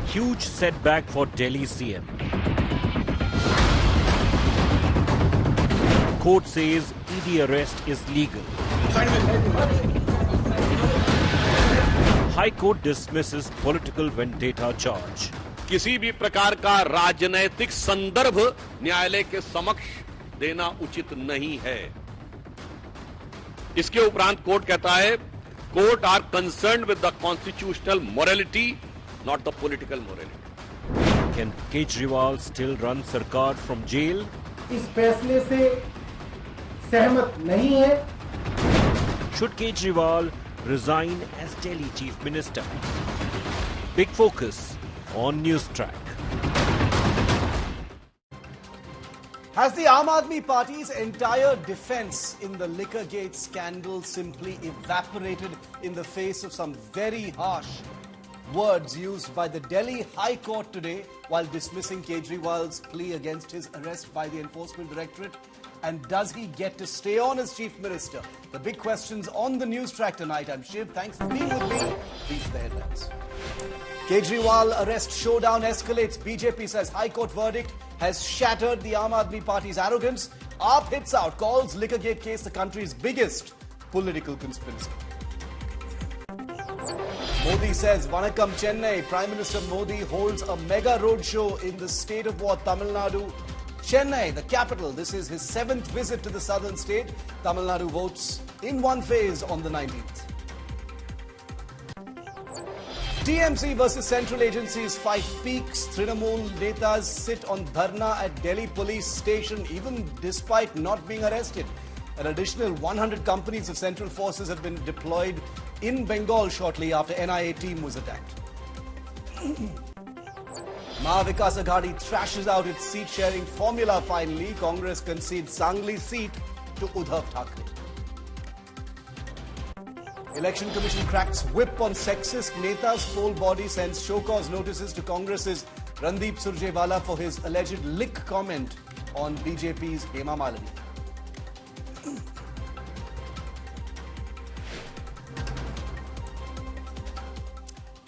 Huge setback for Delhi CM. Court says ED arrest is legal. High Court dismisses political vendetta charge. किसी भी प्रकार का राजनैतिक संदर्भ न्यायालय के समक्ष देना उचित नहीं है। इसके उपरांत कोर्ट कहता है, court are concerned with the constitutional morality, not the political morality. Can Kejriwal still run Sarkar from jail? इस फैसले से सहमत नहीं है। Should Kejriwal resign as Delhi Chief Minister? Big focus on Newstrack. Has the Aam Aadmi Party's entire defense in the Liquorgate scandal simply evaporated in the face of some very harsh words used by the Delhi High Court today while dismissing Kejriwal's plea against his arrest by the Enforcement Directorate? And does he get to stay on as Chief Minister? The big questions on the Newstrack tonight. I'm Shiv. Thanks for being with me. These are the headlines. Kejriwal arrest showdown escalates. BJP says High Court verdict has shattered the Aam Aadmi Party's arrogance. AAP hits out, calls Liquorgate case the country's biggest political conspiracy. Modi says Vanakkam Chennai. Prime Minister Modi holds a mega roadshow in the state of what? Tamil Nadu. Chennai, the capital. This is his 7th visit to the southern state. Tamil Nadu votes in one phase on the 19th. TMC versus central agencies fight peaks. Trinamool netas sit on dharna at Delhi police station even despite not being arrested. An additional 100 companies of central forces have been deployed in Bengal shortly after NIA team was attacked. Maha Vikas Aghadi thrashes out its seat-sharing formula finally. Congress concedes Sangli seat to Uddhav Thackeray. Election Commission cracks whip on sexist netas. Poll body sends show-cause notices to Congress's Randeep Surjewala for his alleged lick comment on BJP's Hema Malini.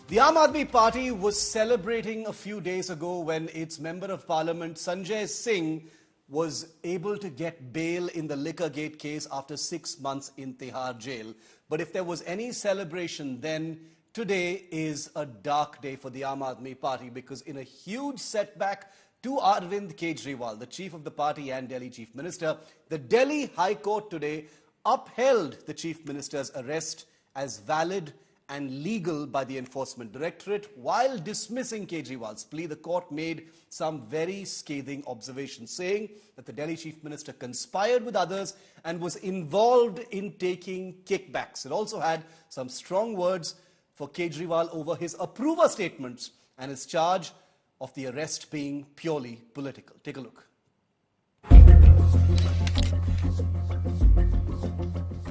The Aam Aadmi Party was celebrating a few days ago when its Member of Parliament Sanjay Singh was able to get bail in the Liquorgate case after 6 months in Tihar jail. But if there was any celebration, then today is a dark day for the Aam Aadmi Party, because in a huge setback to Arvind Kejriwal, the chief of the party and Delhi Chief Minister, the Delhi High Court today upheld the Chief Minister's arrest as valid and legal by the Enforcement Directorate. While dismissing Kejriwal's plea, the court made some very scathing observations, saying that the Delhi Chief Minister conspired with others and was involved in taking kickbacks. It also had some strong words for Kejriwal over his approver statements and his charge of the arrest being purely political. Take a look.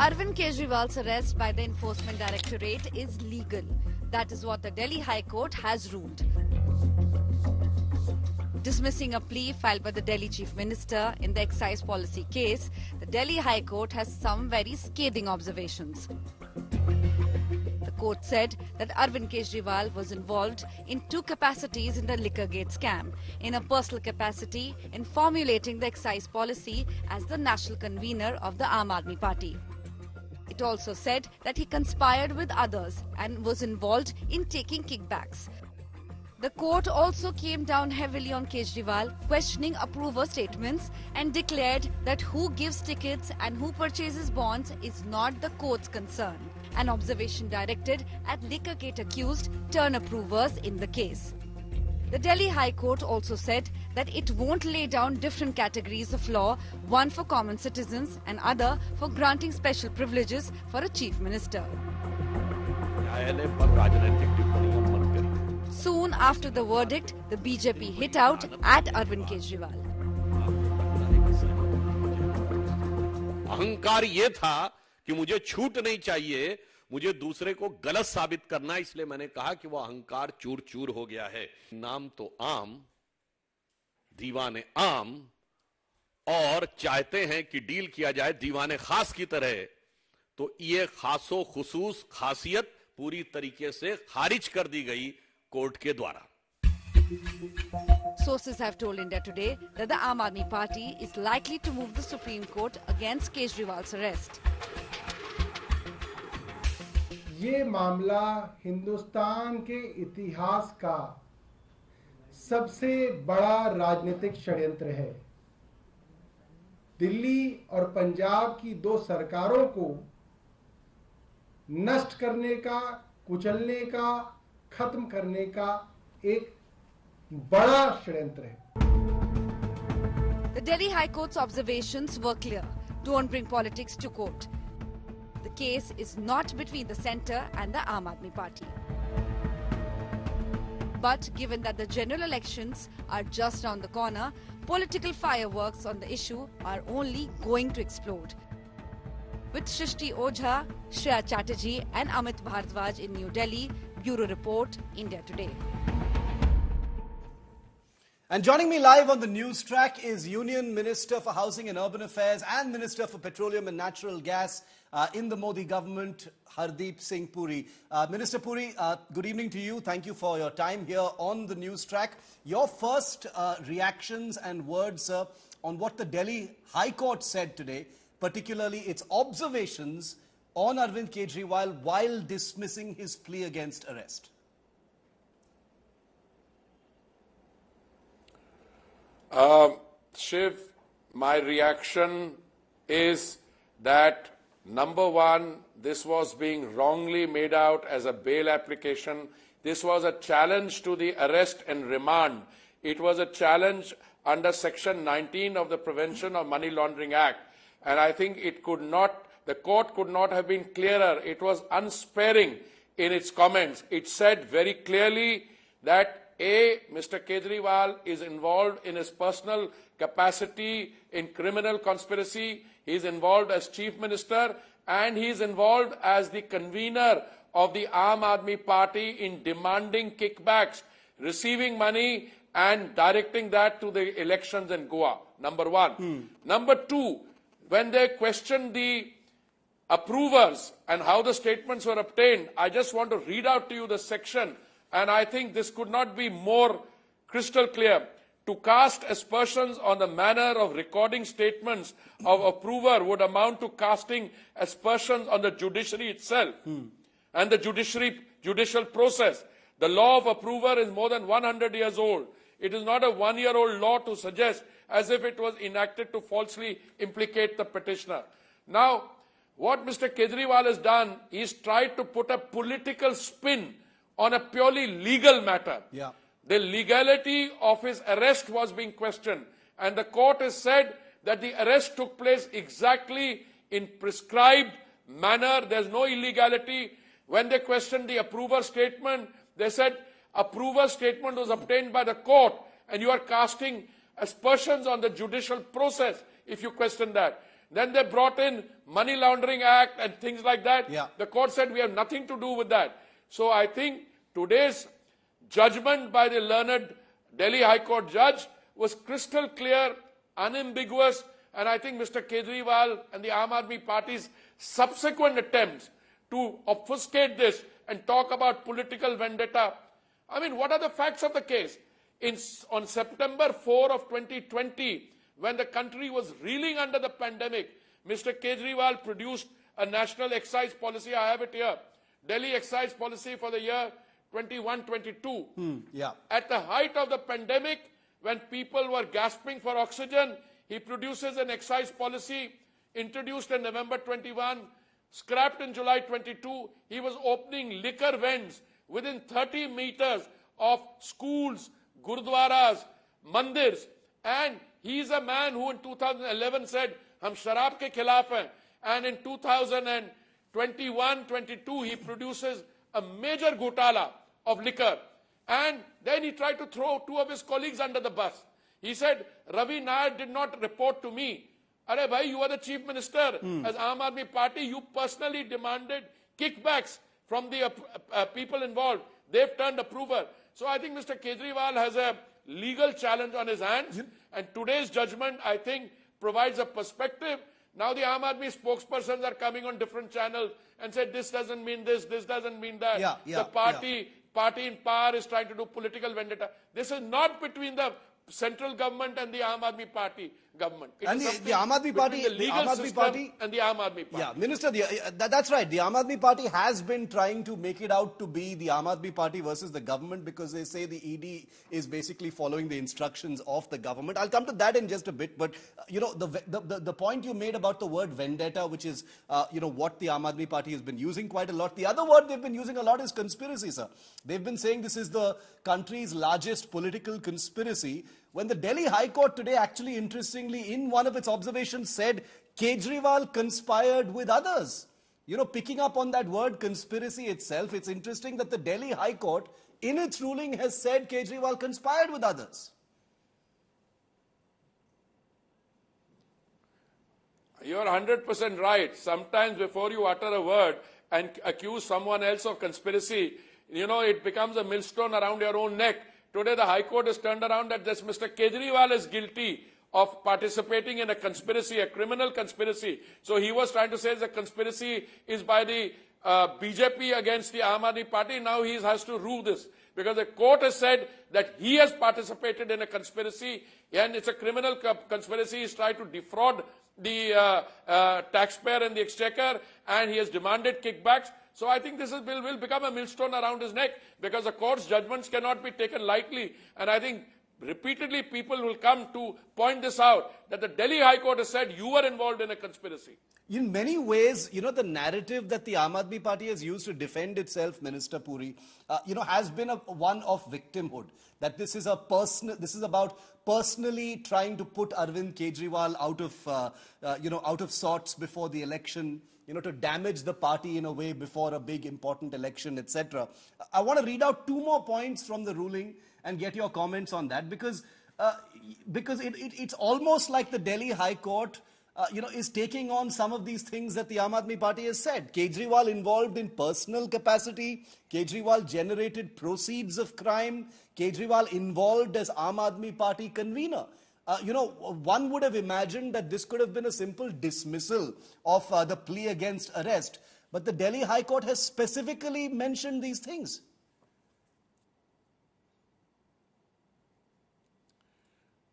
Arvind Kejriwal's arrest by the Enforcement Directorate is legal. That is what the Delhi High Court has ruled. Dismissing a plea filed by the Delhi Chief Minister in the excise policy case, the Delhi High Court has some very scathing observations. The court said that Arvind Kejriwal was involved in two capacities in the Liquorgate scam. In a personal capacity in formulating the excise policy as the national convener of the Aam Aadmi Party. It also said that he conspired with others and was involved in taking kickbacks. The court also came down heavily on Kejriwal, questioning approver statements, and declared that who gives tickets and who purchases bonds is not the court's concern. An observation directed at Liquorgate accused turn approvers in the case. The Delhi High Court also said that it won't lay down different categories of law, one for common citizens and other for granting special privileges for a chief minister. Soon after the verdict, the BJP hit out at Arvind Kejriwal. अहंकार ये था कि मुझे छूट नहीं चाहिए, मुझे दूसरे को गलत साबित करना, इसलिए मैंने कहा कि वो अहंकार चूर चूर हो गया है। नाम तो आम, दीवाने आम, और चाहते हैं कि डील किया जाए दीवाने खास की तरह, तो ये खासो खुसूस खासियत पूरी तरीके से खारिज कर दी गई कोर्ट के द्वारा। Sources have told India Today that the Aam Aadmi Party is likely to move the Supreme Court against Kejriwal's arrest. ये मामला हिंदुस्तान के इतिहास का सबसे बड़ा राजनीतिक षड्यंत्र है। दिल्ली और पंजाब की दो सरकारों को नष्ट करने का, कुचलने का, खत्म करने का एक बड़ा षड्यंत्र है। The Delhi High Court's observations were clear. Don't bring politics to court. The case is not between the centre and the Aam Aadmi Party. But given that the general elections are just around the corner, political fireworks on the issue are only going to explode. With Shrishti Ojha, Shreya Chatterjee and Amit Bhardwaj in New Delhi, Bureau Report, India Today. And joining me live on the news track is Union Minister for Housing and Urban Affairs and Minister for Petroleum and Natural Gas in the Modi government, Hardeep Singh Puri. Minister Puri, good evening to you. Thank you for your time here on the news track. Your first reactions and words on what the Delhi High Court said today, particularly its observations on Arvind Kejriwal while dismissing his plea against arrest. Shiv, my reaction is that, number one, this was being wrongly made out as a bail application. This was a challenge to the arrest and remand. It was a challenge under Section 19 of the Prevention of Money Laundering Act. And I think the court could not have been clearer. It was unsparing in its comments. It said very clearly that Mr. Kejriwal is involved in his personal capacity in criminal conspiracy. He is involved as Chief Minister and he is involved as the convener of the Aam Aadmi Party in demanding kickbacks, receiving money and directing that to the elections in Goa, number one. Number two, when they questioned the approvers and how the statements were obtained, I just want to read out to you the section. And I think this could not be more crystal clear. To cast aspersions on the manner of recording statements of approver would amount to casting aspersions on the judiciary itself and the judicial process. The law of approver is more than 100 years old. It is not a one-year-old law to suggest as if it was enacted to falsely implicate the petitioner. Now, what Mr. Kejriwal has done is tried to put a political spin on a purely legal matter. Yeah. The legality of his arrest was being questioned, and the court has said that the arrest took place exactly in prescribed manner. There's no illegality. When they questioned the approver statement, they said approver statement was obtained by the court, and you are casting aspersions on the judicial process if you question that. Then they brought in Money Laundering Act and things like that. Yeah. The court said we have nothing to do with that. So I think today's judgment by the learned Delhi High Court judge was crystal clear, unambiguous, and I think Mr. Kejriwal and the Aam Aadmi Party's subsequent attempts to obfuscate this and talk about political vendetta. I mean, what are the facts of the case? On September 4 of 2020, when the country was reeling under the pandemic, Mr. Kejriwal produced a national excise policy. I have it here. Delhi excise policy for the year 21-22. Yeah. At the height of the pandemic, when people were gasping for oxygen, he produces an excise policy introduced in November 21, scrapped in July 22. He was opening liquor vends within 30 meters of schools, gurudwaras, mandirs. And he is a man who in 2011 said, "Hum sharab ke khilaf hain." And in 2021-22, he produces a major ghotala of liquor. And then he tried to throw two of his colleagues under the bus. He said, Ravi Nair did not report to me. Arey bhai, you are the chief minister. As Aam Aadmi Party, you personally demanded kickbacks from the people involved. They've turned approver. So I think Mr. Kejriwal has a legal challenge on his hands. And today's judgment, I think, provides a perspective. Now the Aam Aadmi spokespersons are coming on different channels and said this doesn't mean this doesn't mean that. The party in power is trying to do political vendetta. This is not between the central government and the Aam Aadmi Party government. It and is the Aam Aadmi Party, the legal system and the Aam Aadmi Party. Yeah, Minister, that's right. The Aam Aadmi Party has been trying to make it out to be the Aam Aadmi Party versus the government because they say the ED is basically following the instructions of the government. I'll come to that in just a bit, but the point you made about the word vendetta, which is what the Aam Aadmi Party has been using quite a lot. The other word they've been using a lot is conspiracy, sir. They've been saying this is the country's largest political conspiracy. When the Delhi High Court today actually, interestingly, in one of its observations said Kejriwal conspired with others. Picking up on that word conspiracy itself, it's interesting that the Delhi High Court, in its ruling, has said Kejriwal conspired with others. You're 100% right. Sometimes before you utter a word and accuse someone else of conspiracy, it becomes a millstone around your own neck. Today, the High Court has turned around that this Mr. Kejriwal is guilty of participating in a conspiracy, a criminal conspiracy. So he was trying to say the conspiracy is by the BJP against the Aam Aadmi Party. Now he has to rule this because the court has said that he has participated in a conspiracy and it's a criminal conspiracy. He's tried to defraud the taxpayer and the exchequer and he has demanded kickbacks. So I think this will become a millstone around his neck because the court's judgments cannot be taken lightly. And I think repeatedly people will come to point this out, that the Delhi High Court has said you were involved in a conspiracy. In many ways, the narrative that the Aam Aadmi Party has used to defend itself, Minister Puri, has been one of victimhood. That this is about personally trying to put Arvind Kejriwal out of sorts before the election, to damage the party in a way before a big important election, etc. I want to read out two more points from the ruling and get your comments on that because it's almost like the Delhi High Court is taking on some of these things that the Aam Aadmi Party has said. Kejriwal involved in personal capacity. Kejriwal generated proceeds of crime. Kejriwal involved as Aam Aadmi Party convener. One would have imagined that this could have been a simple dismissal of the plea against arrest. But the Delhi High Court has specifically mentioned these things.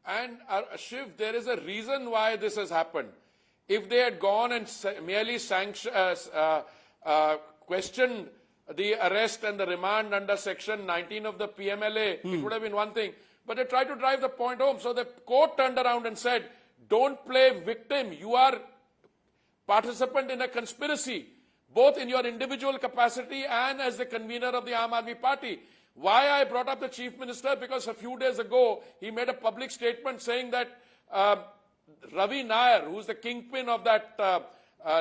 And Shiv, there is a reason why this has happened. If they had gone and merely questioned the arrest and the remand under Section 19 of the PMLA, it would have been one thing. But they tried to drive the point home. So the court turned around and said, don't play victim. You are participant in a conspiracy, both in your individual capacity and as the convener of the Aam Aadmi Party. Why I brought up the Chief Minister? Because a few days ago, he made a public statement saying that Ravi Nair, who is the kingpin of that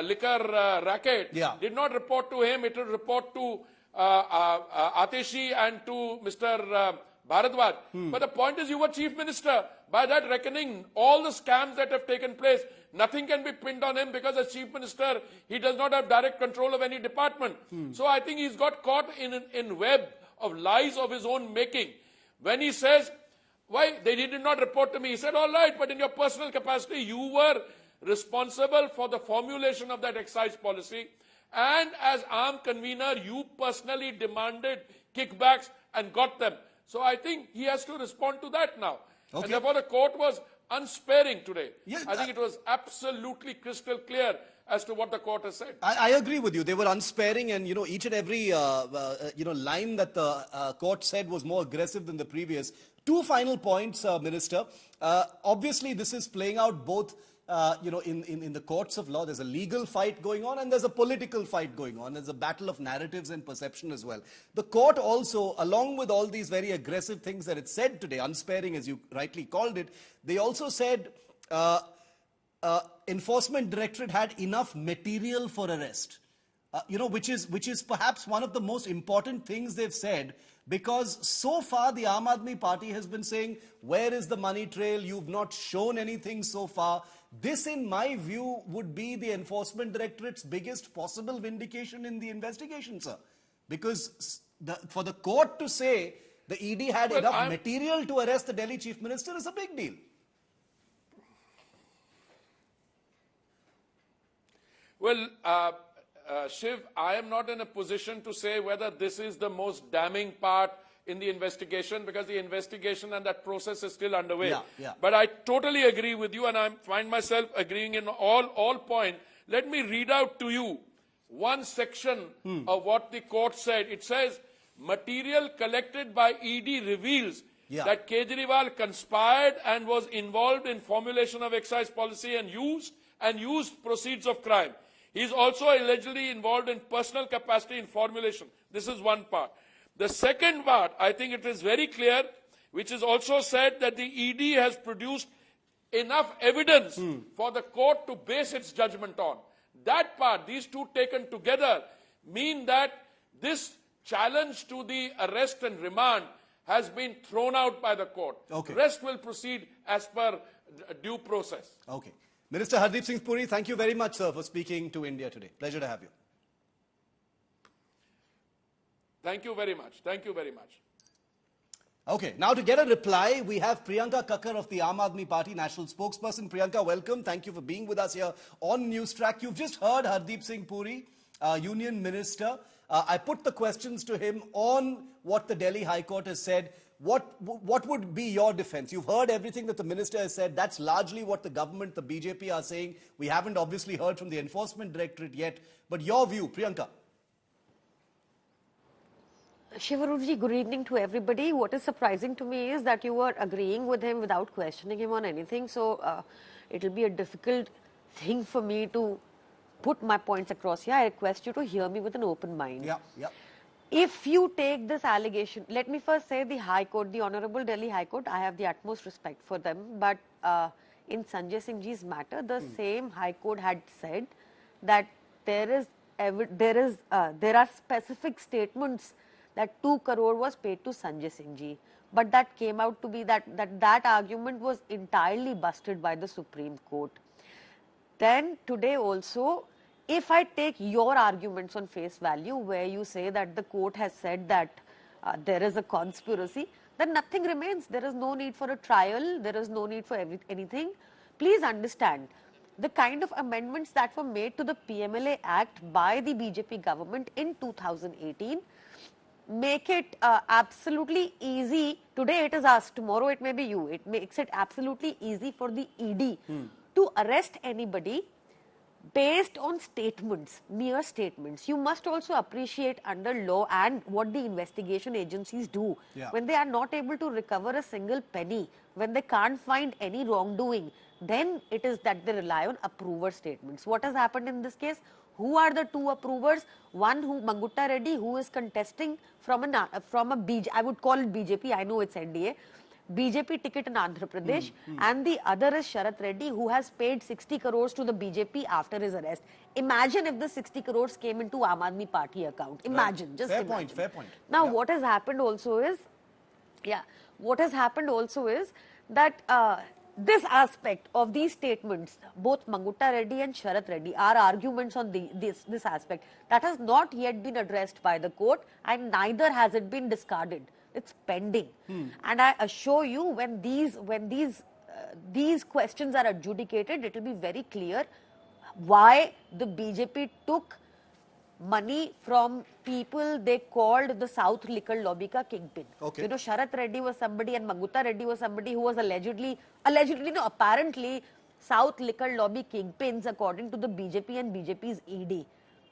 liquor racket, did not report to him. It will report to Ateshi and to Mr. Bharadwaj. But the point is, you were Chief Minister. By that reckoning, all the scams that have taken place, nothing can be pinned on him because as Chief Minister, he does not have direct control of any department. So I think he's got caught in web of lies of his own making. When he says, why, they did not report to me. He said, all right, but in your personal capacity, you were responsible for the formulation of that excise policy. And as armed convener, you personally demanded kickbacks and got them. So I think he has to respond to that now. Okay. And therefore the court was unsparing today. Yeah, I think it was absolutely crystal clear as to what the court has said. I agree with you. They were unsparing and, each and every, line that the court said was more aggressive than the previous. Two final points, Minister. Obviously, this is playing out both in the courts of law. There's a legal fight going on and there's a political fight going on. There's a battle of narratives and perception as well. The court also, along with all these very aggressive things that it said today, unsparing as you rightly called it, they also said Enforcement Directorate had enough material for arrest. Which is perhaps one of the most important things they've said, because so far the Aam Aadmi Party has been saying, where is the money trail? You've not shown anything so far. This, in my view, would be the Enforcement Directorate's biggest possible vindication in the investigation, sir. Because for the court to say the ED had enough material to arrest the Delhi Chief Minister is a big deal. Well, Shiv, I am not in a position to say whether this is the most damning part in the investigation, because the investigation and that process is still underway. Yeah. But I totally agree with you, and I find myself agreeing in all points. Let me read out to you one section of what the court said. It says, material collected by ED reveals that Kejriwal conspired and was involved in formulation of excise policy and used proceeds of crime. He is also allegedly involved in personal capacity in formulation. This is one part. The second part, I think it is very clear, which is also said that the ED has produced enough evidence for the court to base its judgment on. That part, these two taken together, mean that this challenge to the arrest and remand has been thrown out by the court. Okay. The rest will proceed as per due process. Okay. Minister Hardeep Singh Puri, thank you very much, sir, for speaking to India today. Pleasure to have you. Thank you very much. Thank you very much. Okay, now to get a reply, we have Priyanka Kakkar of the Aam Aadmi Party national spokesperson. Priyanka, welcome. Thank you for being with us here on Newstrack. You've just heard Hardeep Singh Puri, Union Minister. I put the questions to him on what the Delhi High Court has said. What would be your defense? You've heard everything that the minister has said. That's largely what the government, the BJP are saying. We haven't obviously heard from the Enforcement Directorate yet. But your view, Priyanka? Shivaruji, good evening to everybody. What is surprising to me is that you were agreeing with him without questioning him on anything. So it will be a difficult thing for me to put my points across here. I request you to hear me with an open mind. Yeah. If you take this allegation, let me first say the High Court, the Honorable Delhi High Court, I have the utmost respect for them. But in Sanjay Singh ji's matter, the same High Court had said that there are specific statements that 2 crore was paid to Sanjay Singh ji. But that came out to be that argument was entirely busted by the Supreme Court. Then today also, if I take your arguments on face value, where you say that the court has said that there is a conspiracy, then nothing remains. There is no need for a trial. There is no need for anything. Please understand, the kind of amendments that were made to the PMLA Act by the BJP government in 2018 make it absolutely easy. Today it is us, tomorrow it may be you. It makes it absolutely easy for the ED to arrest anybody based on statements, mere statements. You must also appreciate under law and what the investigation agencies do. When they are not able to recover a single penny, when they can't find any wrongdoing, then it is that they rely on approver statements. What has happened in this case? Who are the 2 approvers? One, Mangutta Reddy, who is contesting from a BJP, I would call it BJP, I know it's NDA, BJP ticket in Andhra Pradesh, and the other is Sharath Reddy, who has paid 60 crores to the BJP after his arrest. Imagine if the 60 crores came into Aam Aadmi Party account. Imagine, just imagine. Fair point. Now, what has happened also is, that this aspect of these statements, both Mangutta Reddy and Sharath Reddy, are arguments on this aspect that has not yet been addressed by the court, and neither has it been discarded. It's pending. And I assure you, when these questions are adjudicated, it will be very clear why the BJP took money from people they called the South Liquor Lobby ka kingpin. Okay. You know, Sharath Reddy was somebody and Mangutta Reddy was somebody who was apparently South Liquor Lobby kingpins according to the BJP and BJP's ED.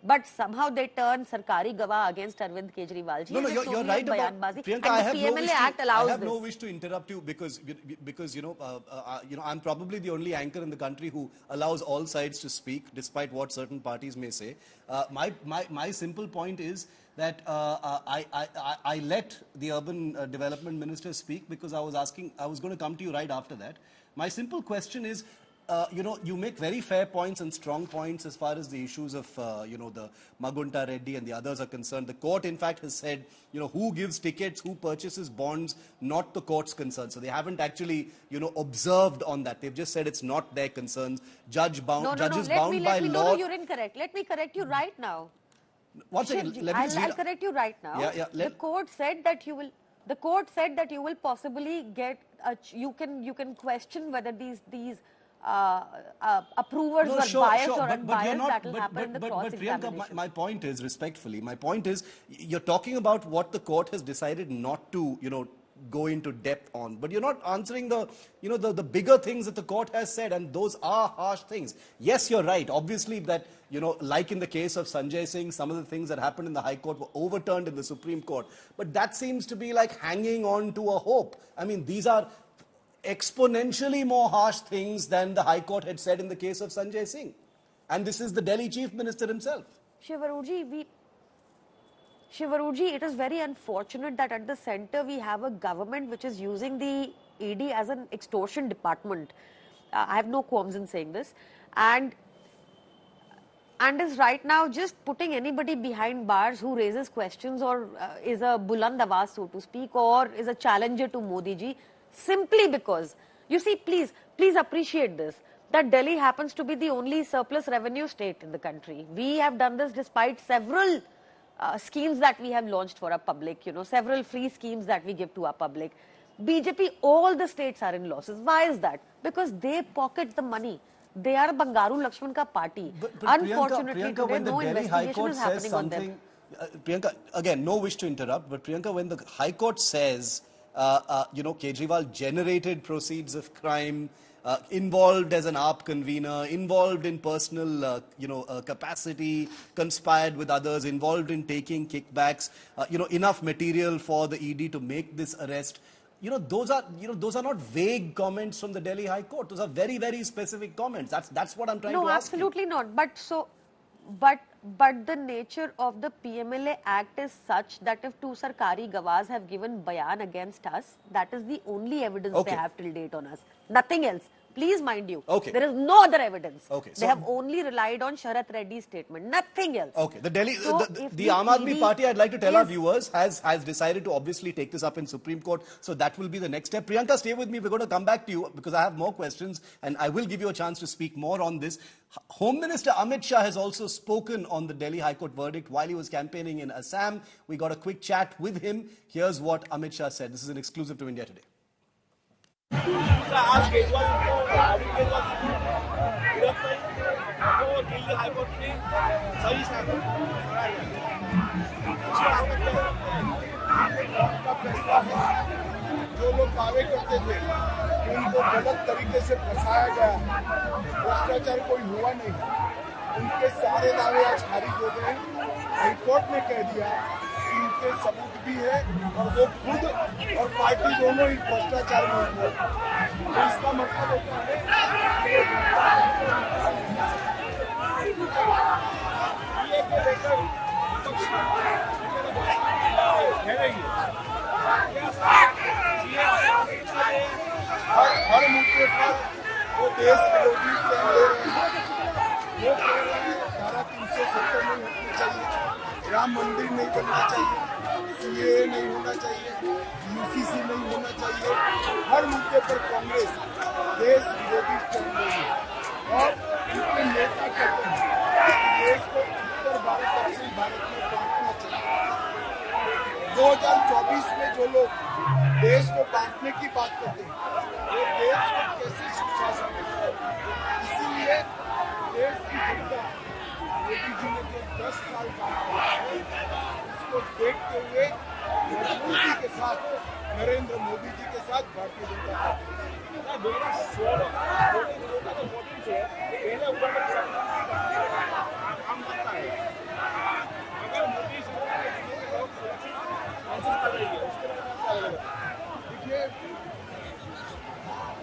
But somehow they turned Sarkari Gawah against Arvind Kejriwal. No, you're right about Priyanka. I have no wish to interrupt you because I'm probably the only anchor in the country who allows all sides to speak, despite what certain parties may say. My simple point is that I let the urban development minister speak because I was going to come to you right after that. My simple question is, you make very fair points and strong points as far as the issues of, the Mangutta Reddy and the others are concerned. The court, in fact, has said, who gives tickets, who purchases bonds, not the court's concern. So they haven't actually, observed on that. They've just said it's not their concerns. Judges bound by law. No, you're incorrect. Let me correct you right now. One second. I'll correct you right now. The court said that you will. The court said that you will possibly get. You can question whether these approvers No, were sure, biased sure, or but you're unbiased, not. that will happen in the But cross-examination. Priyanka, my point is, respectfully, my point is, you're talking about what the court has decided not to, go into depth on, but you're not answering the, the bigger things that the court has said, and those are harsh things. Yes, you're right. Obviously, that like in the case of Sanjay Singh, some of the things that happened in the High Court were overturned in the Supreme Court, but that seems to be like hanging on to a hope. I mean, these are exponentially more harsh things than the High Court had said in the case of Sanjay Singh. And this is the Delhi Chief Minister himself. Shivaruji, it is very unfortunate that at the center we have a government which is using the ED as an extortion department. I have no qualms in saying this. And is right now just putting anybody behind bars who raises questions or is a buland awaz, so to speak, or is a challenger to Modi ji, simply because, you see, please appreciate this, that Delhi happens to be the only surplus revenue state in the country. We have done this despite several schemes that we have launched for our public, several free schemes that we give to our public. BJP, all the states are in losses. Why is that? Because they pocket the money. They are a Bangaru Lakshman ka party. But Unfortunately, Priyanka, today when the no Delhi High investigation Court is says happening on them. something, Priyanka, again, no wish to interrupt, but Priyanka, when the High Court says, Kejriwal generated proceeds of crime, involved as an AAP convener, involved in personal, capacity, conspired with others, involved in taking kickbacks, enough material for the ED to make this arrest. Those are not vague comments from the Delhi High Court. Those are very, very specific comments. That's what I'm trying to ask. No, absolutely not. But the nature of the PMLA Act is such that if two Sarkari Gawaz have given bayan against us, that is the only evidence they have till date on us. Nothing else. Please mind you, there is no other evidence. They have only relied on Sharath Reddy's statement, nothing else. Okay, the Aam Aadmi Party, I'd like to tell our viewers, has decided to obviously take this up in Supreme Court. So that will be the next step. Priyanka, stay with me. We're going to come back to you because I have more questions and I will give you a chance to speak more on this. Home Minister Amit Shah has also spoken on the Delhi High Court verdict while he was campaigning in Assam. We got a quick chat with him. Here's what Amit Shah said. This is an exclusive to India Today. आज केजरीवाल को Delhi high court ने सही जो लोग दावे करते थे उनको गलत तरीके से फंसाया गया, भ्रष्टाचार कोई हुआ नहीं, उनके सारे दावे आज खारिज हो गए। हाईकोर्ट ने कह दिया कि उनके सबूत भी है और वो खुद और पार्टी दोनों ही भ्रष्टाचार में हुए। तो इसका मतलब होता है हर मुद्दे पर वो देश विरोधी चल रहे हैं। वो कह रहे हैं धारा 370 नहीं होनी चाहिए, राम मंदिर नहीं बनना चाहिए, सीए नहीं होना चाहिए, यूसीसी नहीं होना चाहिए। हर मुद्दे पर कांग्रेस देश विरोधी चल रही है और उनके नेता कहते हैं कि देश को उत्तर भारत दक्षिण भारत में बांटना चाहिए। 2024 में जो लोग देश को बांटने की बात करते हैं वो देश को कैसे शिक्षा सकते हैं। इसीलिए देश की जनता मोदी जी ने जो 10 साल काम किया है उसको देखते हुए मजबूती के साथ नरेंद्र मोदी जी के साथ भारतीय जनता पार्टी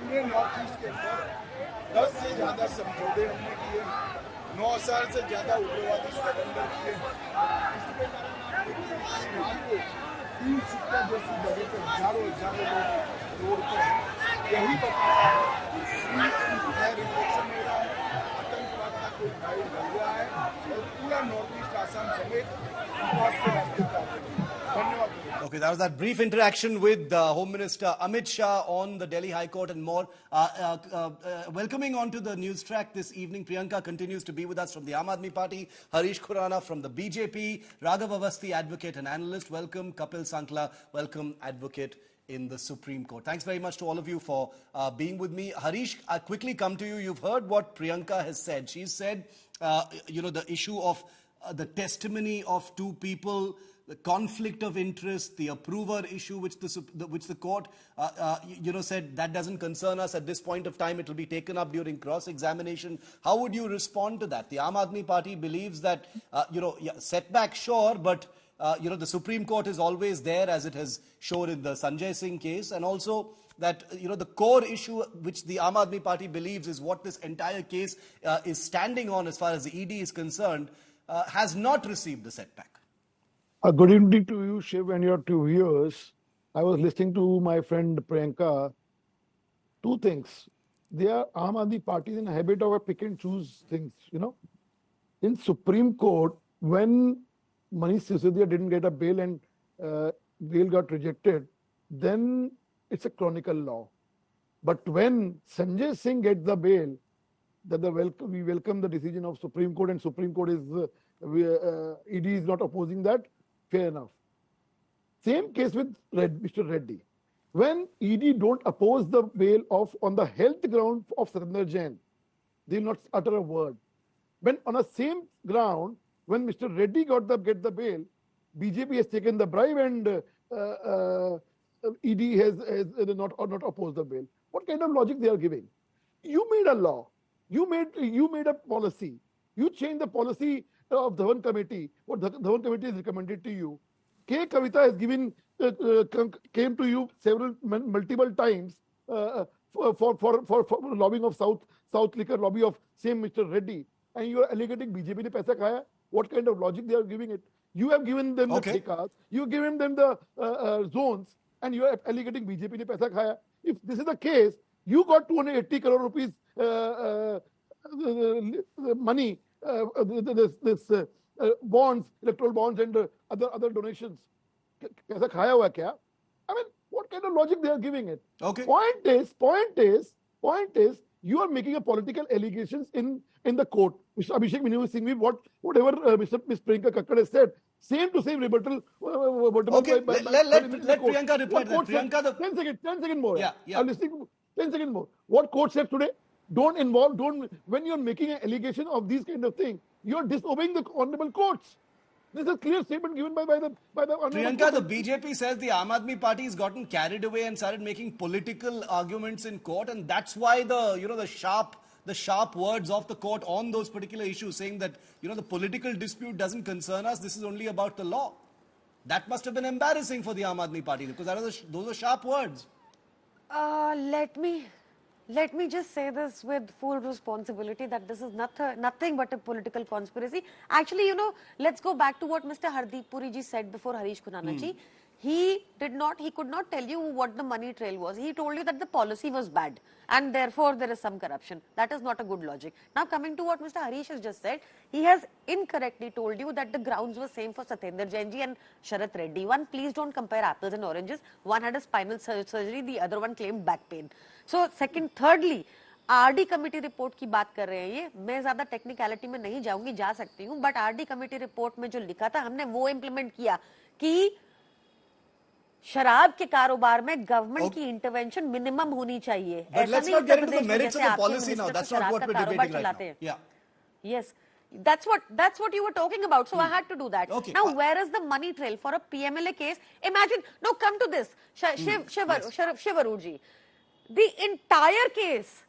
पूरे नॉर्थ ईस्ट के अंदर 10 से ज्यादा समझौते हमने किए, 9,000 से ज्यादा उग्रवादी सरेंडर किए। इसके कारण आप देखिए रात को 3 सिक्का जैसी जगह पर हजारों लोग रोड पर हैं। यही बताता है रिफ्लेक्शन हो रहा है, आतंकवाद का कोई फाइल बन गया है और पूरा नॉर्थ ईस्ट आसाम समेत विकास के रास्ते पर धन्यवाद। Okay, that was that brief interaction with Home Minister Amit Shah on the Delhi High Court and more. Welcoming onto the news track this evening, Priyanka continues to be with us from the Aam Aadmi Party, Harish Khurana from the BJP, Raghav Avasthi, advocate and analyst. Welcome, Kapil Sankla. Welcome, advocate in the Supreme Court. Thanks very much to all of you for being with me. Harish, I'll quickly come to you. You've heard what Priyanka has said. She said, the issue of the testimony of two people, the conflict of interest, the approver issue, which the court, said that doesn't concern us at this point of time. It will be taken up during cross-examination. How would you respond to that? The Aam Aadmi Party believes that, setback, sure, but the Supreme Court is always there, as it has shown in the Sanjay Singh case, and also that, the core issue which the Aam Aadmi Party believes is what this entire case is standing on as far as the ED is concerned, has not received the setback. Good evening to you, Shiv, and your two viewers. I was listening to my friend Priyanka. Two things. They are Aam Aadmi Party in a habit of a pick and choose things, In Supreme Court, when Manish Sisodia didn't get a bail and bail got rejected, then it's a chronicle law. But when Sanjay Singh gets the bail, we welcome the decision of Supreme Court, and Supreme Court is, ED is not opposing that. Fair enough. Same case with Mr. Reddy. When ED don't oppose the bail on the health ground of Satinder Jain, they will not utter a word. When on the same ground, when Mr. Reddy get the bail, BJP has taken the bribe and ED has not opposed the bail. What kind of logic they are giving? You made a law. You made a policy. You changed the policy of the Dhawan Committee. What the Dhawan Committee has recommended to you. K. Kavita has came to you multiple times for lobbying of South Liquor lobby of same Mr. Reddy, and you are alleging BJP ne paisa khaya. What kind of logic they are giving it? You have given them the thekas, you have given them the zones, and you are alleging BJP ne paisa khaya. If this is the case, you got 280 crore rupees money, bonds, electoral bonds, and other donations. Kaisa khaya hua kya? I mean, what kind of logic they are giving it? Okay. Point is, you are making a political allegations in the court. Mr. Abhishek Manu Singhvi, whatever Miss Priyanka Kakkad has said, same to same rebuttal. Okay, let Priyanka reply. Priyanka, 10 seconds more. Yeah. I'm listening. 10 seconds more. What court said today? When you're making an allegation of these kind of things, you're disobeying the honorable courts. This is a clear statement given by the honorable Priyanka, court. the BJP says the Aam Aadmi Party has gotten carried away and started making political arguments in court, and that's why the sharp words of the court on those particular issues, saying that the political dispute doesn't concern us. This is only about the law. That must have been embarrassing for the Aam Aadmi Party, because those are sharp words. Let me just say this with full responsibility that this is nothing but a political conspiracy. Actually, let's go back to what Mr. Hardeep Puri ji said before Harish Khurana ji. He could not tell you what the money trail was. He told you that the policy was bad and therefore there is some corruption. That is not a good logic. Now coming to what Mr. Harish has just said, he has incorrectly told you that the grounds were same for Satinder Jain ji and Sharath Reddy. One, please don't compare apples and oranges. One had a spinal surgery, the other one claimed back pain. So thirdly, RD committee report की बात कर रहे हैं ये, मैं ज्यादा technicality में नहीं जाऊंगी, जा सकती हूँ, बट आरडी कमेटी रिपोर्ट में जो लिखा था हमने वो इम्प्लीमेंट किया कि शराब के कारोबार में गवर्नमेंट की इंटरवेंशन मिनिमम होनी चाहिए. ऐसा नहीं कि उत्तर प्रदेश में जैसे आपके मिनिस्टर शराब का कारोबार चलाते हैं. Yes, that's what you were talking about. So I had to do that. Okay. Now, where is the money trail for a PMLA case? Imagine. Now, come to this, Shivaroo ji. The entire case,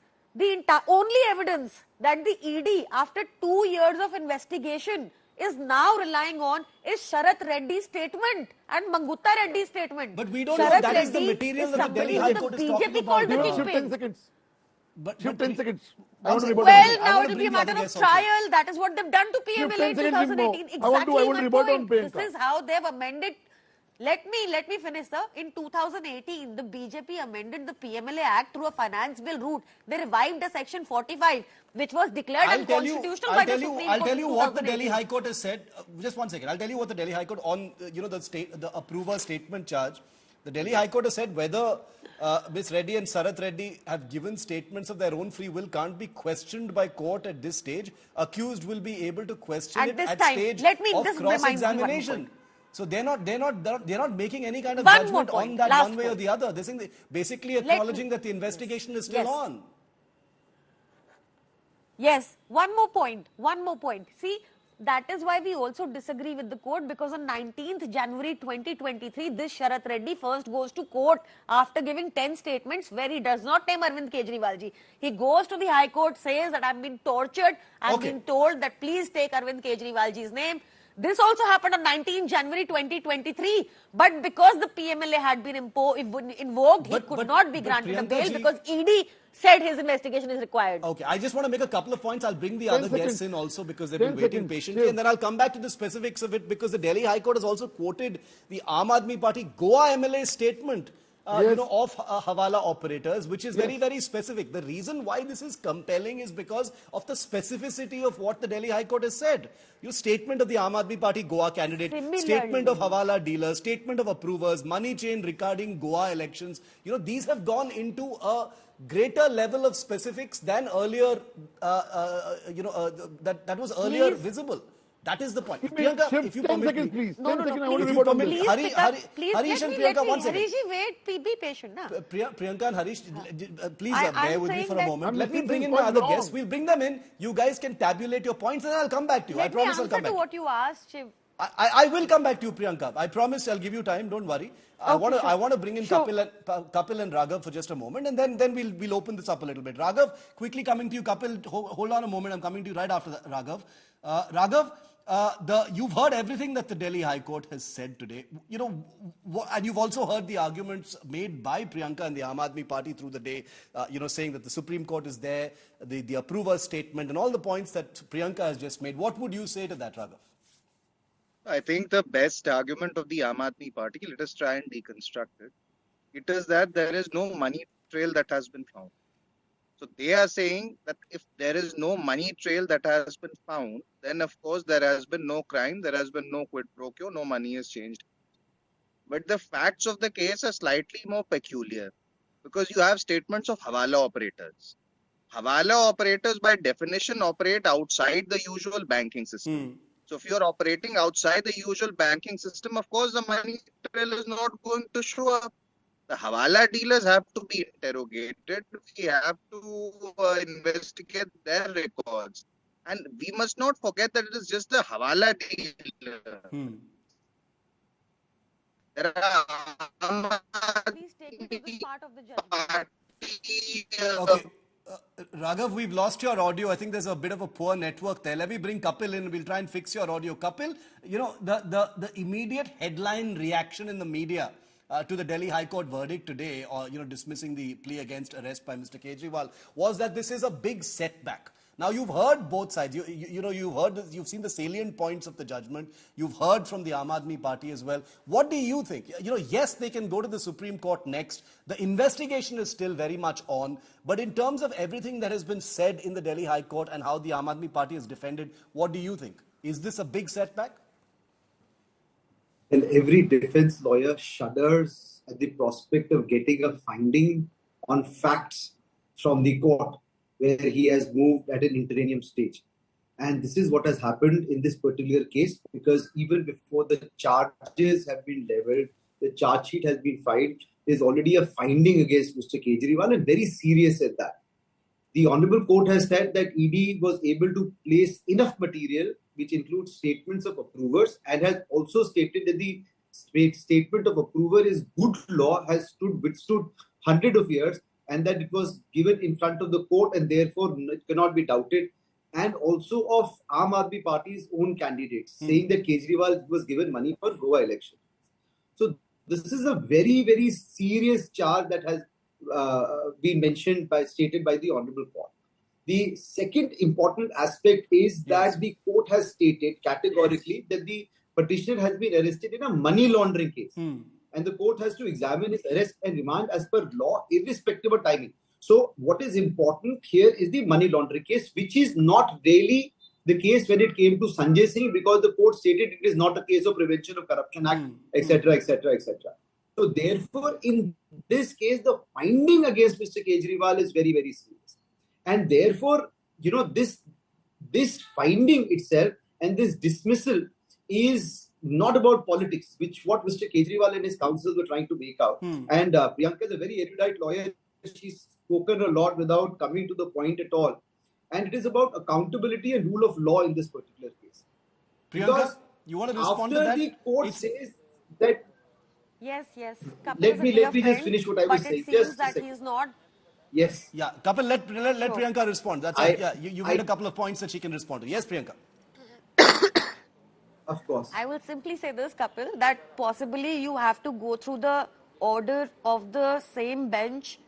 only evidence that the ED, after 2 years of investigation, is now relying on is Sharath Reddy's statement and Mangutta Reddy's statement. But we don't know that is the material that the Delhi High Court is talking about. BJP 10 seconds. But 10 seconds. Well, now it will be a matter of trial. That is what they've done to PMLA in 2018. Exactly my point. This is how they've amended. Let me finish, sir. In 2018, the BJP amended the PMLA Act through a finance bill route. They revived a section 45, which was declared unconstitutional by the Supreme Court. I'll tell you what the Delhi High Court has said. Just 1 second. I'll tell you what the Delhi High Court on the approver statement charge. The Delhi High Court has said whether Ms. Reddy and Sharath Reddy have given statements of their own free will can't be questioned by court at this stage. Accused will be able to question it at stage of cross-examination. So they're not making any kind of One more judgment point, on that last one way or point. the other. They're saying basically acknowledging that the investigation is still Yes. on. Yes, one more point. See, that is why we also disagree with the court, because on 19th January 2023, this Sharath Reddy first goes to court after giving 10 statements where he does not name Arvind Kejriwal ji. He goes to the High Court, says that I've been tortured, I've been told that please take Arvind Kejriwal ji's name. This also happened on 19 January 2023, but because the PMLA had been invoked, he could not be granted a bail because ED said his investigation is required. Okay, I just want to make a couple of points. I'll bring the 10 other guests seconds. in also because they've 10 been waiting seconds. patiently, Shiv. and then I'll come back to the specifics of it because the Delhi High Court has also quoted the Aam Aadmi Party Goa MLA statement Yes. of Hawala operators, which is very, very specific. The reason why this is compelling is because of the specificity of what the Delhi High Court has said. Statement of the Aam Aadmi Party Goa candidate, Similarly. statement of Hawala dealers, statement of approvers, money chain regarding Goa elections. These have gone into a greater level of specifics than earlier, that was earlier Please. visible. That is the point. Shiv, Priyanka, if you 10 permit seconds, me. please. No, 10 no, seconds, I no, want to please, report on permit this. me. please pick up, Hari- please Harish let and me, Priyanka, one second. Harish ji, wait, be patient. Na? Priyanka and Harish, please I'm bear with me saying for a that- moment. I'm Let me listening bring to in his my other point guests. wrong. We'll bring them in. You guys can tabulate your points and I'll come back to you. I Let me promise I'll answer come back. to what you asked, Shiv. I will come back to you, Priyanka. I promise I'll give you time. Don't worry. I Okay, want to bring in Sure. Kapil and Raghav for just a moment, and then we'll open this up a little bit. Raghav, quickly coming to you. Kapil, hold on a moment. I'm coming to you right after that, Raghav. Raghav, you've heard everything that the Delhi High Court has said today. And you've also heard the arguments made by Priyanka and the Aam Aadmi Party through the day. Saying that the Supreme Court is there, the approver statement, and all the points that Priyanka has just made. What would you say to that, Raghav? I think the best argument of the Aam Aadmi Party, let us try and deconstruct it. It is that there is no money trail that has been found. So they are saying that if there is no money trail that has been found, then of course there has been no crime, there has been no quid pro quo, no money is changed. But the facts of the case are slightly more peculiar because you have statements of Hawala operators. Hawala operators by definition operate outside the usual banking system. So if you're operating outside the usual banking system, of course, the money trail is not going to show up. The Hawala dealers have to be interrogated. We have to investigate their records. And we must not forget that it is just the Hawala dealer. There are Please take me to this part of the judgment. party, Okay. Raghav, we've lost your audio. I think there's a bit of a poor network there. Let me bring Kapil in. We'll try and fix your audio. Kapil, the immediate headline reaction in the media to the Delhi High Court verdict today, or dismissing the plea against arrest by Mr. Kejriwal, was that this is a big setback. Now you've heard both sides. You've seen the salient points of the judgment. You've heard from the Aam Aadmi Party as well. What do you think? Yes, they can go to the Supreme Court next. The investigation is still very much on. But in terms of everything that has been said in the Delhi High Court and how the Aam Aadmi Party has defended, what do you think? Is this a big setback? And every defense lawyer shudders at the prospect of getting a finding on facts from the court, where he has moved at an interim stage. And this is what has happened in this particular case, because even before the charges have been leveled, the charge sheet has been filed, there's already a finding against Mr. Kejriwal, and very serious at that. The Honorable Court has said that ED was able to place enough material, which includes statements of approvers, and has also stated that the statement of approver is good law, has withstood hundreds of years, and that it was given in front of the court and therefore it cannot be doubted. And also of Aam Aadmi Party's own candidates, saying that Kejriwal was given money for Goa election. So this is a very, very serious charge that has been stated by the Honorable Court. The second important aspect is that the court has stated categorically that the petitioner has been arrested in a money laundering case. And the court has to examine his arrest and remand as per law, irrespective of timing. So what is important here is the money laundering case, which is not really the case when it came to Sanjay Singh, because the court stated it is not a case of Prevention of Corruption Act, etc., etc., etc. So therefore, in this case, the finding against Mr. Kejriwal is very, very serious. And therefore, this finding itself and this dismissal is not about politics, which what Mr. Kejriwal and his counsels were trying to make out. And Priyanka is a very erudite lawyer. She's spoken a lot without coming to the point at all. And it is about accountability and rule of law in this particular case. Priyanka, Because you want to respond to that? after the court says that, Yes. let me just finish what I was saying. But it seems Just a that second. he's not. Yes. Yeah, Kapil, let Priyanka respond. That's it. Yeah, you made a couple of points that she can respond to. Yes, Priyanka. Of course. I will simply say this, Kapil, that possibly you have to go through the order of the same bench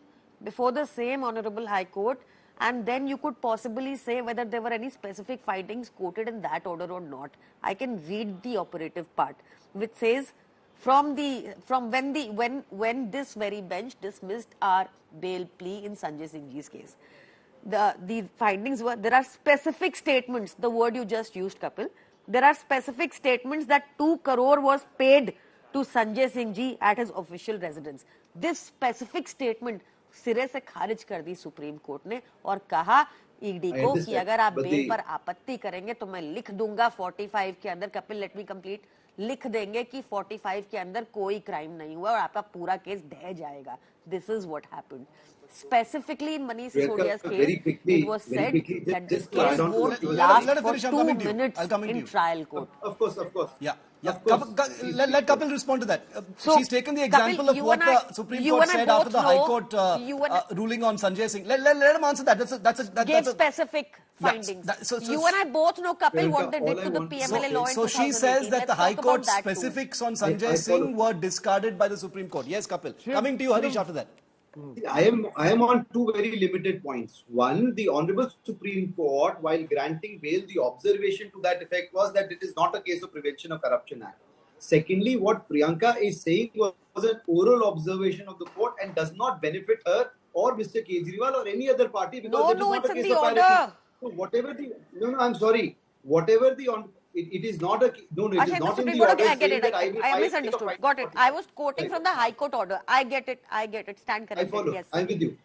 before the same Honorable High Court, and then you could possibly say whether there were any specific findings quoted in that order or not. I can read the operative part, which says from when this very bench dismissed our bail plea in Sanjay Singh Ji's case. The findings were, there are specific statements, the word you just used, Kapil. There are specific statements that 2 crore was paid to Sanjay Singh Ji at his official residence. This specific statement सिरे से खारिज कर दी supreme court ने और कहा ED को कि अगर आप बेल पर आपत्ति करेंगे तो मैं लिख दूंगा 45 के अंदर, कपिल लेट मी कंप्लीट, लिख देंगे कि 45 के अंदर कोई क्राइम नहीं हुआ और आपका पूरा केस ढह जाएगा. This is what happened. Specifically in Manish Sisodia's case, it was said that this case won't last for 2 minutes in trial court. Of course. Yeah. Let Kapil respond to that. She's taken the example Kapil, of what the Supreme Court said after the High Court ruling on Sanjay Singh. Let him answer that. Give specific findings. You and I both know, Kapil, what they did to the PMLA law in 2018. So she says that the High Court specifics on Sanjay Singh were discarded by the Supreme Court. Yes, Kapil. Coming to you, Harish, after that. I am on 2 very limited points. One, the Honorable Supreme Court, while granting bail, the observation to that effect was that it is not a case of Prevention of Corruption Act. Secondly, what Priyanka is saying was an oral observation of the court and does not benefit her or Mr. Kejriwal or any other party because it is not a case of parity. So whatever the I'm sorry. Whatever the it is not a no. It is not in the order. I get it. I misunderstood. Got it. I was quoting from the High Court order. I get it. Stand corrected. I follow. Yes. I'm with you.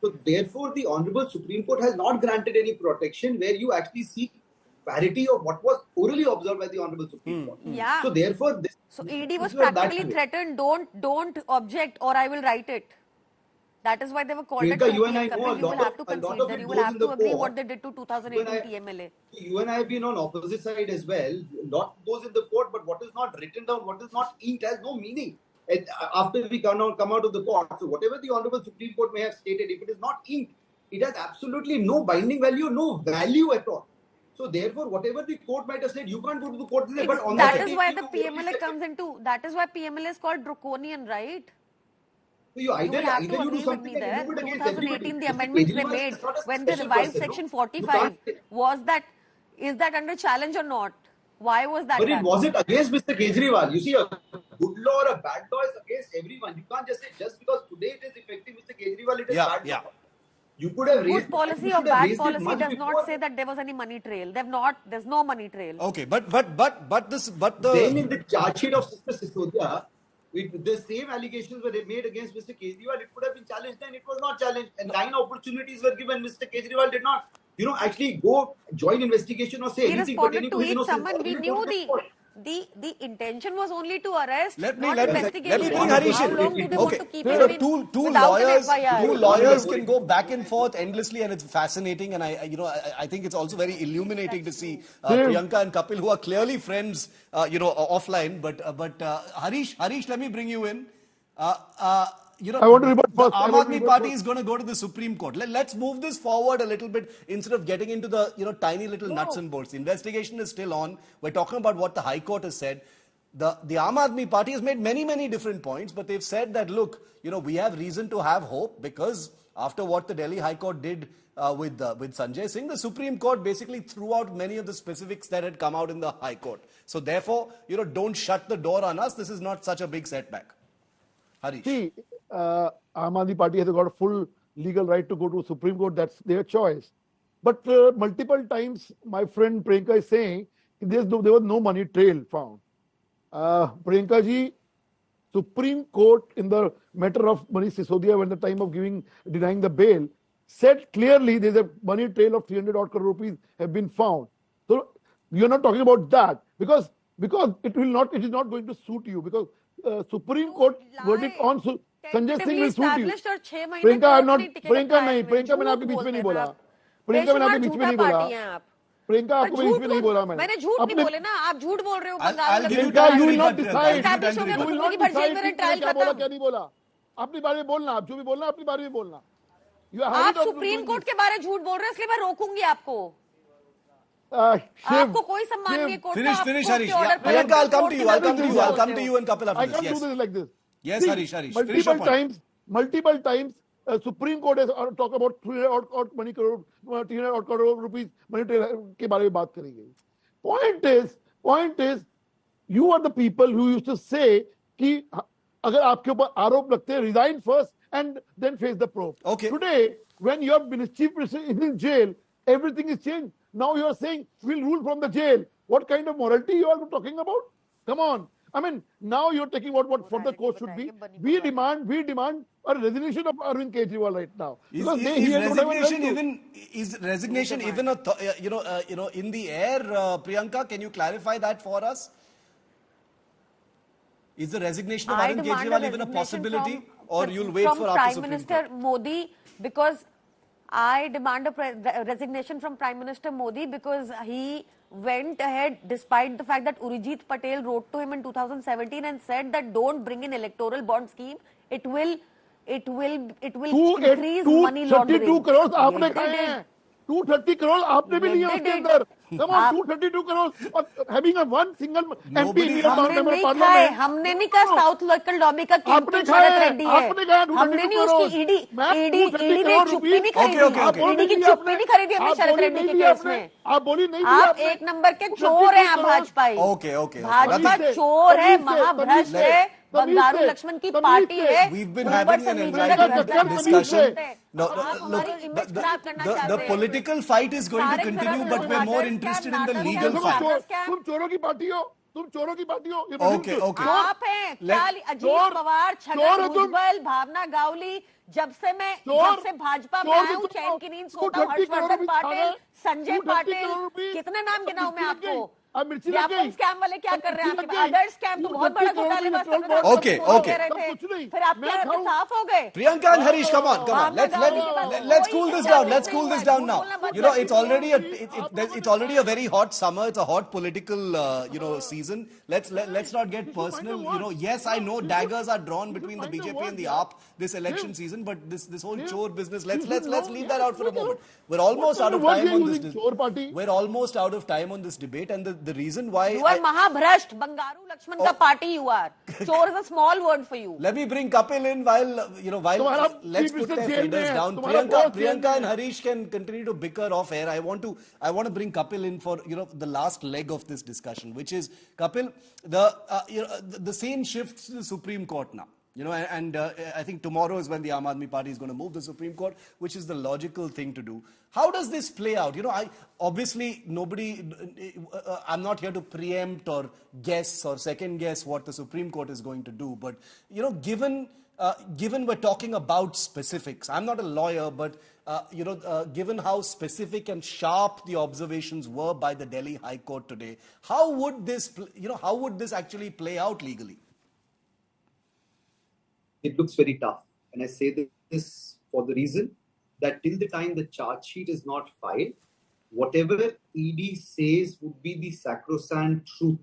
So therefore, the Honorable Supreme Court has not granted any protection where you actually seek parity of what was orally observed by the Honorable Supreme Court. Yeah. So therefore, so ED was practically threatened. Don't object, or I will write it. That is why they were called. Priyanka, you and I know you will have to consider. You will have to agree what they did to 2018 PMLA. You and I have been on opposite side as well. Not goes in the court, but what is not written down, what is not inked, has no meaning. And after we come out of the court, so whatever the Honorable Supreme Court may have stated, if it is not inked, it has absolutely no binding value, no value at all. So therefore, whatever the court might have said, you can't go to the court today. But on that is why the PMLA comes into. That is why PMLA is called draconian, right? So you either you do something there. 2018, the amendments they made when they revived Section 45 is that under challenge or not? Why was that? But it wasn't against Mr. Kejriwal. You see, a good law or a bad law is against everyone. You can't just say just because today it is effective, Mr. Kejriwal, it is bad law. You could have raised good policy or bad policy does not say that there was any money trail. There's no money trail. Okay, but the then in the charge sheet of Sister Sisodia, the same allegations were made against Mr. Kejriwal. It could have been challenged then. It was not challenged. And 9 opportunities were given. Mr. Kejriwal did not, actually go join investigation or say he anything. Responded to each someone. We knew the intention was only to arrest, let me investigate. bring Harish in. Okay. Two lawyers can go back and forth endlessly, and it's fascinating. And I think it's also very illuminating to see Priyanka and Kapil, who are clearly friends, offline. But Harish, let me bring you in. I want to rebut first. The Aam Aadmi Party is going to go to the Supreme Court. Let's move this forward a little bit instead of getting into the tiny little nuts and bolts. The investigation is still on. We're talking about what the High Court has said. The Aam Aadmi Party has made many different points, but they've said that look, we have reason to have hope because after what the Delhi High Court did with Sanjay Singh, the Supreme Court basically threw out many of the specifics that had come out in the High Court. So therefore, don't shut the door on us. This is not such a big setback. Harish. See, Aam Aadmi Party has got a full legal right to go to Supreme Court. That's their choice. But multiple times, my friend Priyanka is saying there was no money trail found. Priyanka ji, Supreme Court in the matter of Manish Sisodia when the time of denying the bail said clearly there's a money trail of 300 odd crore rupees have been found. So you're not talking about that because because it is not going to suit you, because Supreme Court verdict on Sanjay Singh will suit you. Priyanka मैंने आपके बीच में नहीं बोला. प्रियंका मैंने आपके बीच में नहीं बोला. प्रियंका आपको बीच में नहीं बोला मैंने झूठ नहीं बोले ना, आप झूठ बोल रहे हो. Priyanka you will not decide क्या बोला क्या नहीं बोला. अपनी बारे में बोलना, आप जो भी बोलना अपनी बारे में बोलना. आप सुप्रीम कोर्ट के बारे में झूठ बोल रहे हैं, इसलिए मैं रोकूंगी आपको. आपको कोई सम्मान नहीं कोर्ट का. Finish Harish. Priyanka, I'll come to you and Kapil after this. I can't do this like this. Yes, Harish. Finish your point. Multiple times Supreme Court has talked about 300 crore rupees money के बारे में बात करी गई. Point is, you are the people who used to say कि अगर आपके ऊपर आरोप लगते हैं, resign first and then face the probe. Okay. Today, when your chief minister is in jail, everything is changed. Now you are saying we'll rule from the jail. What kind of morality you are talking about? Come on. I mean, now you're taking what for the court should be. We demand a resignation of Arvind Kejriwal right now. Is resignation even a in the air, Priyanka? Can you clarify that for us? Is the resignation of Arvind Kejriwal even a possibility, or you'll wait for after Supreme Court? Prime Minister Modi, because I demand a resignation from Prime Minister Modi because he went ahead despite the fact that Urjit Patel wrote to him in 2017 and said that don't bring in electoral bond scheme. It will increase money laundering. 232 crores आपने खाए हैं. 230 crores आपने भी लिए उसके अंदर. Come on, 232 crores having a one single MP in parliament. हमने नहीं कहा साउथ लोकल लॉबी का कैप्टन शरद रेड्डी है. हमने नहीं उसकी ईडी ने चुप्पी नहीं खरीदी. ईडी की चुप्पी नहीं खरीदी हमने शरद रेड्डी के केस में. आप बोली नहीं. आप एक नंबर के चोर हैं आप भाजपाई. भाजपा चोर है, महाभ्रष्ट है, बंगारू लक्ष्मण की पार्टी है. We've been having an enlightened discussion. No, look, the political fight is going to continue, but we're more interested in the legal fight. तुम चोरों की पार्टी हो. Okay. आप हैं अजीत पवार, छगन भुजबल, भावना गावली. जब से भाजपा में आया हूँ, चैन की नींद सोता हर्षवर्धन पाटिल, संजय पाटिल, कितने नाम गिनाऊं मैं आपको. व्यापक स्कैम वाले क्या कर रहे हैं? अदर स्कैम तो बहुत बड़ा घोटालेबाज कर रहे थे. Okay. फिर आपके साफ हो गए. Priyanka and Harish, come on. Let's cool this down now. You know, it's already a very hot summer. It's a hot political season. Let's not get personal. You know, yes, I know daggers are drawn between the BJP and the AAP this election season, but this whole chore business, let's leave that out for a moment. We're almost out of time on this. We're almost out of time on this debate, and the reason why you are Mahabhrasht, Bangaru Lakshman ka party you are. Chore is a small word for you. Let me bring Kapil in while let's put their fingers down. Priyanka and Harish can continue to bicker off air. I want to bring Kapil in for the last leg of this discussion, which is Kapil, the scene shifts to the Supreme Court now. I think tomorrow is when the Aam Aadmi Party is going to move the Supreme Court, which is the logical thing to do. How does this play out? I'm not here to preempt or guess or second guess what the Supreme Court is going to do. But, given we're talking about specifics, I'm not a lawyer, but, given how specific and sharp the observations were by the Delhi High Court today, how would this actually play out legally? It looks very tough. And I say this for the reason that till the time the charge sheet is not filed, whatever ED says would be the sacrosanct truth.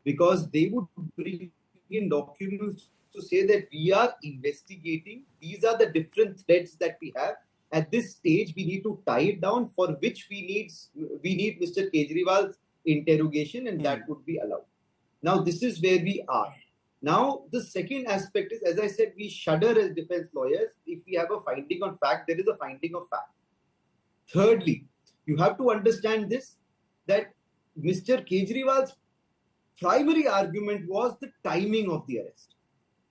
Because they would bring in documents to say that we are investigating. These are the different threads that we have. At this stage, we need to tie it down, for which we need Mr. Kejriwal's interrogation, and that would be allowed. Now, this is where we are. Now, the second aspect is, as I said, we shudder as defense lawyers. If we have a finding on fact, there is a finding of fact. Thirdly, you have to understand this, that Mr. Kejriwal's primary argument was the timing of the arrest.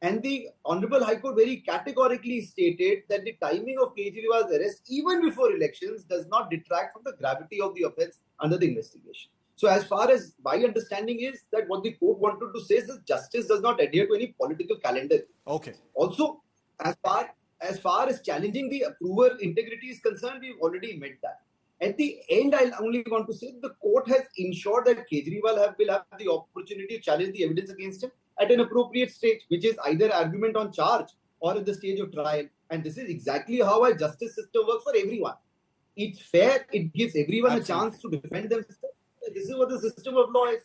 And the Honorable High Court very categorically stated that the timing of Kejriwal's arrest, even before elections, does not detract from the gravity of the offense under the investigation. So as far as my understanding is that what the court wanted to say is that justice does not adhere to any political calendar. Okay. Also, as far as challenging the approver integrity is concerned, we've already met that. At the end, I only want to say the court has ensured that Kejriwal will have the opportunity to challenge the evidence against him at an appropriate stage, which is either argument on charge or at the stage of trial. And this is exactly how our justice system works for everyone. It's fair. It gives everyone a chance to defend themselves. This is what the system of law is.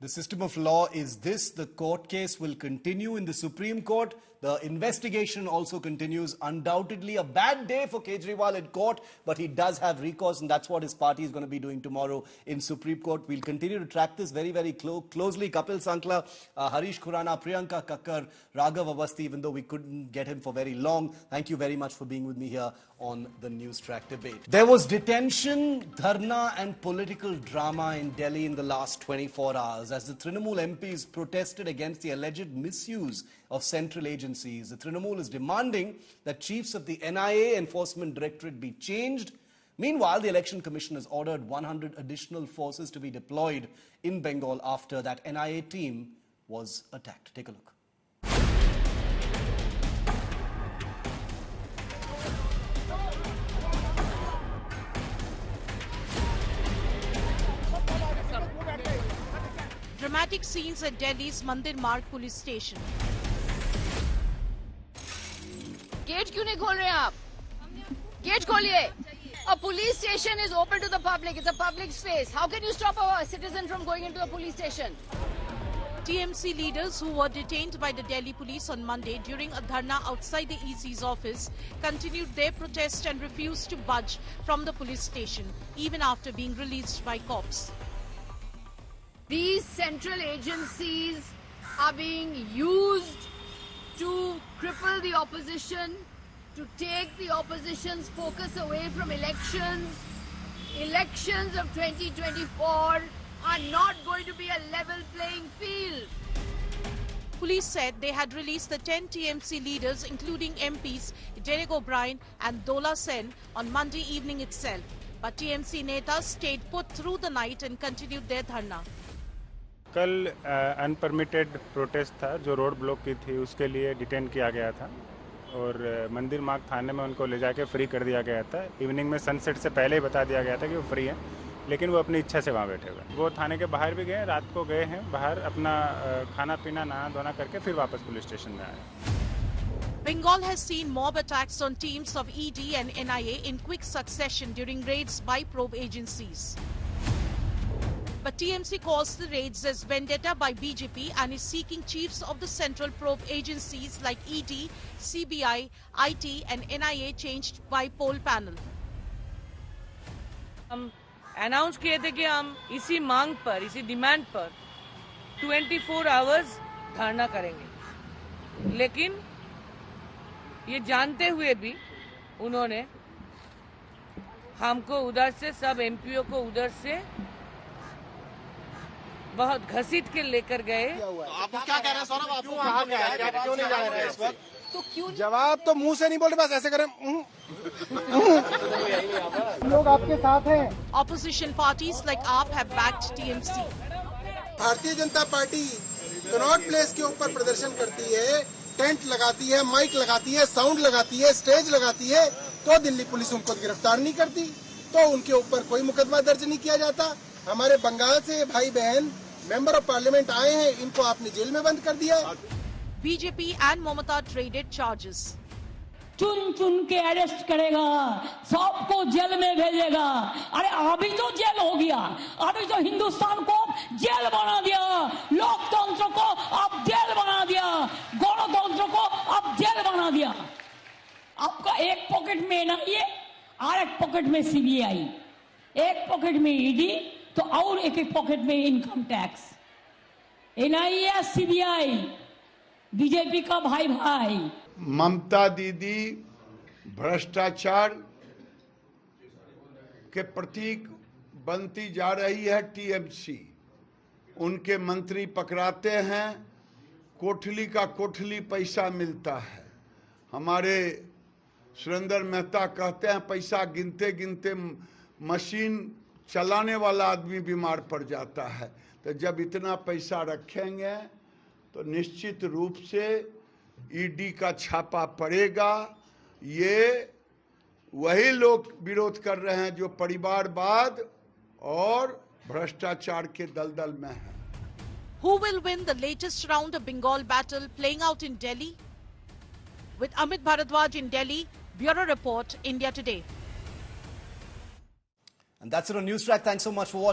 The system of law is this. The court case will continue in the Supreme Court. The investigation also continues. Undoubtedly a bad day for Kejriwal in court, but he does have recourse, and that's what his party is going to be doing tomorrow in Supreme Court. We'll continue to track this very, very closely. Kapil Sankla, Harish Khurana, Priyanka Kakkar, Raghav Awasthi, even though we couldn't get him for very long. Thank you very much for being with me here on the News Track debate. There was detention, dharna and political drama in Delhi in the last 24 hours as the Trinamool MPs protested against the alleged misuse of central agencies. The Trinamool is demanding that chiefs of the NIA Enforcement Directorate be changed. Meanwhile, the Election Commission has ordered 100 additional forces to be deployed in Bengal after that NIA team was attacked. Take a look. Dramatic scenes at Delhi's Mandir Marg police station. Gate क्यों नहीं खोल रहे हैं आप? Gate खोलिए. A police station is open to the public. It's a public space. How can you stop a citizen from going into a police station? TMC leaders who were detained by the Delhi police on Monday during a dharna outside the EC's office continued their protest and refused to budge from the police station, even after being released by cops. These central agencies are being used to cripple the opposition, to take the opposition's focus away from elections. Elections of 2024 are not going to be a level playing field. Police said they had released the 10 TMC leaders, including MPs Derek O'Brien and Dola Sen, on Monday evening itself. But TMC netas stayed put through the night and continued their dharna. कल अनपरमिटेड protest था जो road block की थी, उसके लिए detain किया गया था और मंदिर मार्ग थाने में उनको ले जाके फ्री कर दिया गया था. इवनिंग में सनसेट से पहले ही बता दिया गया था कि वो फ्री हैं, लेकिन वो अपनी इच्छा से वहाँ बैठे हुए. वो थाने के बाहर भी गए, रात को गए हैं बाहर, अपना खाना पीना नहा धोना करके फिर वापस पुलिस स्टेशन में आए. Bengal has seen mob attacks on teams of ED and NIA in quick succession during raids by probe agencies. But TMC calls the raids as vendetta by BJP and is seeking chiefs of the central probe agencies like ED, CBI, IT and NIA changed by poll panel. हम announce किए थे कि हम इसी मांग पर, इसी demand पर 24 आवर्स धरना करेंगे, लेकिन ये जानते हुए भी उन्होंने हमको उधर से, सब एमपीओ को उधर से बहुत घसीट के लेकर गए. आपको क्या कह रहे हैं सौरभ? आपको कहा गया है कि क्यों नहीं जा रहे हैं इस वक्त? तो क्यों जवाब तो मुंह से नहीं बोल रहे, बस ऐसे करें. लोग आपके साथ हैं. Opposition parties like AAP have backed TMC. Bharatiya Janata party Connaught place के ऊपर प्रदर्शन करती है, टेंट लगाती है, माइक लगाती है, साउंड लगाती है, स्टेज लगाती है, तो दिल्ली पुलिस उनको गिरफ्तार नहीं करती, तो उनके ऊपर कोई मुकदमा दर्ज नहीं किया जाता. हमारे बंगाल से भाई बहन मेंबर ऑफ पार्लियामेंट आए हैं, इनको आपने जेल में बंद कर दिया. BJP and Mamata traded charges. चुन चुन के अरेस्ट करेगा, सबको जेल में भेजेगा. अरे अभी तो जेल हो गया, अभी तो हिंदुस्तान को जेल बना दिया, लोकतंत्र को अब जेल बना दिया, गणतंत्र को अब जेल बना दिया. आपका एक पॉकेट में NIA और एक पॉकेट में CBI, एक पॉकेट में ED, तो और एक पॉकेट में income tax. NIA CBI BJP का भाई भाई. ममता दीदी भ्रष्टाचार के प्रतीक बनती जा रही है. TMC उनके मंत्री पकड़ाते हैं, कोठली का कोठली पैसा मिलता है. हमारे सुरेंद्र मेहता कहते हैं पैसा गिनते गिनते मशीन चलाने वाला आदमी बीमार पड़ जाता है. तो जब इतना पैसा रखेंगे तो निश्चित रूप से ED का छापा पड़ेगा. ये वही लोग विरोध कर रहे हैं जो परिवारवाद और भ्रष्टाचार के दलदल में हैं। Who will win the latest round of Bengal battle playing out in Delhi? With Amit Bharadwaj in Delhi, Bureau Report, India Today. And that's it on News Track. Thanks so much for watching.